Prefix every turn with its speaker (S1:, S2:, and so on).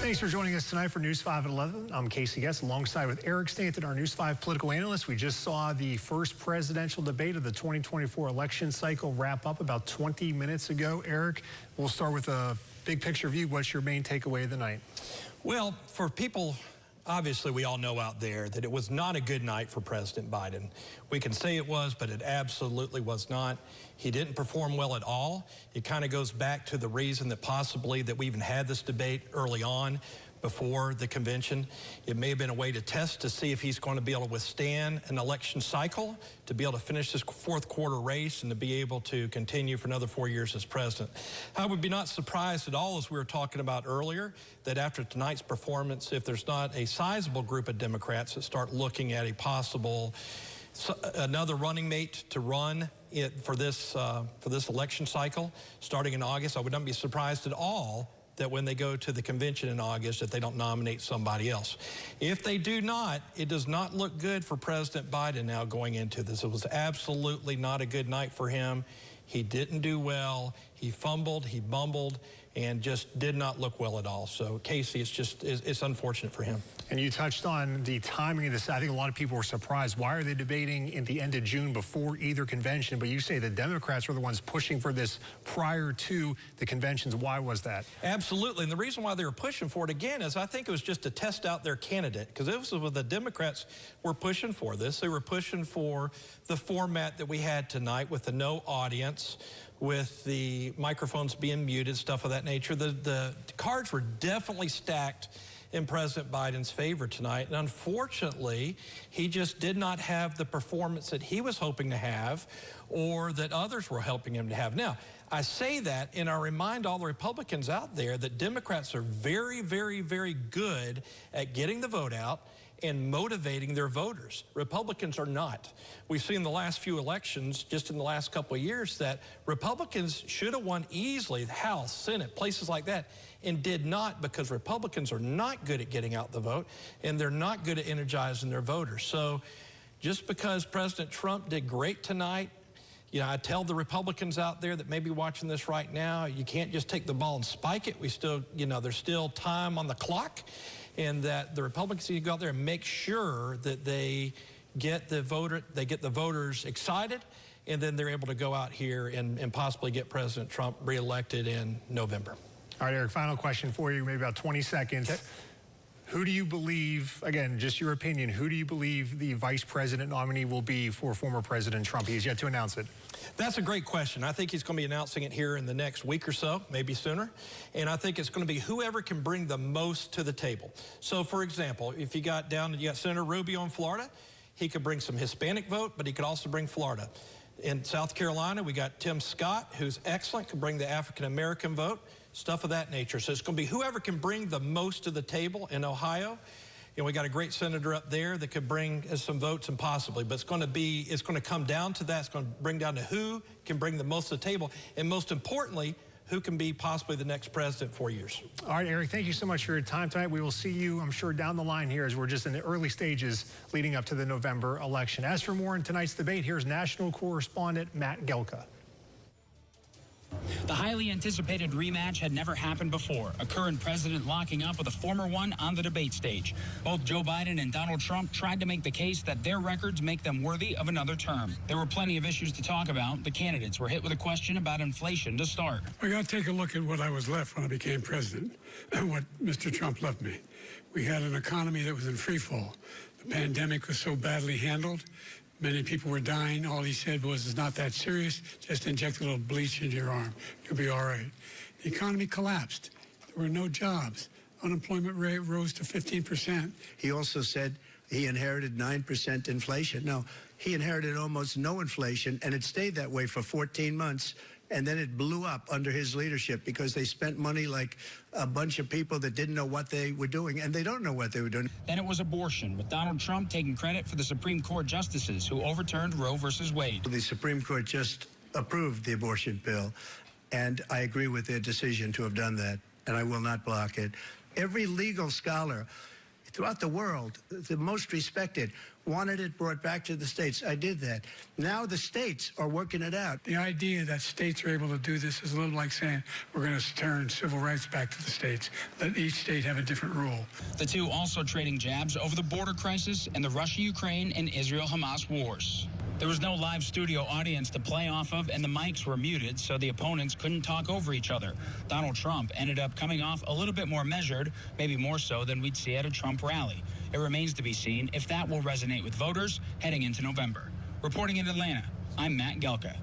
S1: Thanks for joining us tonight for News 5 at 11. I'm Casey Guest alongside with Eric Stanton, our News 5 political analyst. We just saw the first presidential debate of the 2024 election cycle wrap up about 20 minutes ago. Eric, we'll start with a big picture view. What's your main takeaway of the night?
S2: Well, for people, obviously we all know out there that it was not a good night for President Biden. We can say it was, but it absolutely was not. He didn't perform well at all. It kind of goes back to the reason that possibly that we even had this debate early on before the convention. It may have been a way to test to see if he's going to be able to withstand an election cycle, to be able to finish this fourth quarter race and to be able to continue for another 4 years as president. I would be not surprised at all, as we were talking about earlier, that after tonight's performance, if there's not a sizable group of Democrats that start looking at a possible another running mate to run it for this election cycle starting in August, I would not be surprised at all that when they go to the convention in August that they don't nominate somebody else. If they do not, it does not look good for President Biden now going into this. It was absolutely not a good night for him. He didn't do well. He fumbled, he bumbled, and just did not look well at all. So, Casey, it's unfortunate for him.
S1: And you touched on the timing of this. I think a lot of people were surprised. Why are they debating in the end of June before either convention? But you say the Democrats were the ones pushing for this prior to the conventions. Why was that?
S2: Absolutely. And the reason why they were pushing for it, again, is I think it was just to test out their candidate. Because this was what the Democrats were pushing for this. They were pushing for the format that we had tonight with the no audience, with the microphones being muted, stuff of that nature. The cards were definitely stacked in President Biden's favor tonight. And unfortunately, he just did not have the performance that he was hoping to have or that others were helping him to have. Now, I say that and I remind all the Republicans out there that Democrats are very, very, very good at getting the vote out and motivating their voters. Republicans are not. We've seen the last few elections, just in the last couple of years, that Republicans should have won easily the House, Senate, places like that, and did not, because Republicans are not good at getting out the vote, and they're not good at energizing their voters. So just because President Trump did great tonight, you know, I tell the Republicans out there that may be watching this right now, you can't just take the ball and spike it. We still, you know, there's still time on the clock, and that the Republicans need to go out there and make sure that they get the voters excited, and then they're able to go out here and possibly get President Trump reelected in November.
S1: All right, Eric, final question for you, maybe about 20 seconds. Okay. Who do you believe, again, just your opinion, who do you believe the vice president nominee will be for former President Trump? He has yet to announce it.
S2: That's a great question. I think he's going to be announcing it here in the next week or so, maybe sooner. And I think it's going to be whoever can bring the most to the table. So, for example, if you got Senator Rubio in Florida, he could bring some Hispanic vote, but he could also bring Florida. In South Carolina, we got Tim Scott, who's excellent, can bring the African-American vote, stuff of that nature. So it's going to be whoever can bring the most to the table. In Ohio, you know, we got a great senator up there that could bring some votes, and possibly, but it's going to come down to that. It's going to bring down to who can bring the most to the table, and most importantly, who can be possibly the next president in 4 years.
S1: All right, Eric, thank you so much for your time tonight. We will see you, I'm sure, down the line here as we're just in the early stages leading up to the November election. As for more in tonight's debate, here's national correspondent Matt Gelka.
S3: The highly anticipated rematch had never happened before, a current president locking up with a former one on the debate stage. Both Joe Biden and Donald Trump tried to make the case that their records make them worthy of another term. There were plenty of issues to talk about. The candidates were hit with a question about inflation to start.
S4: I got to take a look at what I was left when I became president and what Mr. Trump left me. We had an economy that was in free fall. The pandemic was so badly handled. Many people were dying. All he said was, it's not that serious. Just inject a little bleach into your arm. You'll be all right. The economy collapsed. There were no jobs. Unemployment rate rose to 15%.
S5: He also said he inherited 9% inflation. No, he inherited almost no inflation, and it stayed that way for 14 months. And then it blew up under his leadership because they spent money like a bunch of people that didn't know what they were doing, and they don't know what they were doing.
S3: Then it was abortion, with Donald Trump taking credit for the Supreme Court justices who overturned Roe versus Wade.
S5: The Supreme Court just approved the abortion bill, and I agree with their decision to have done that, and I will not block it. Every legal scholar throughout the world, the most respected, wanted it brought back to the states. I did that. Now the states are working it out.
S4: The idea that states are able to do this is a little like saying we're going to turn civil rights back to the states. Let each state have a different rule.
S3: The two also trading jabs over the border crisis and the Russia-Ukraine and Israel-Hamas wars. There was no live studio audience to play off of, and the mics were muted, so the opponents couldn't talk over each other. Donald Trump ended up coming off a little bit more measured, maybe more so than we'd see at a Trump rally. It remains to be seen if that will resonate with voters heading into November. Reporting in Atlanta, I'm Matt Gelka.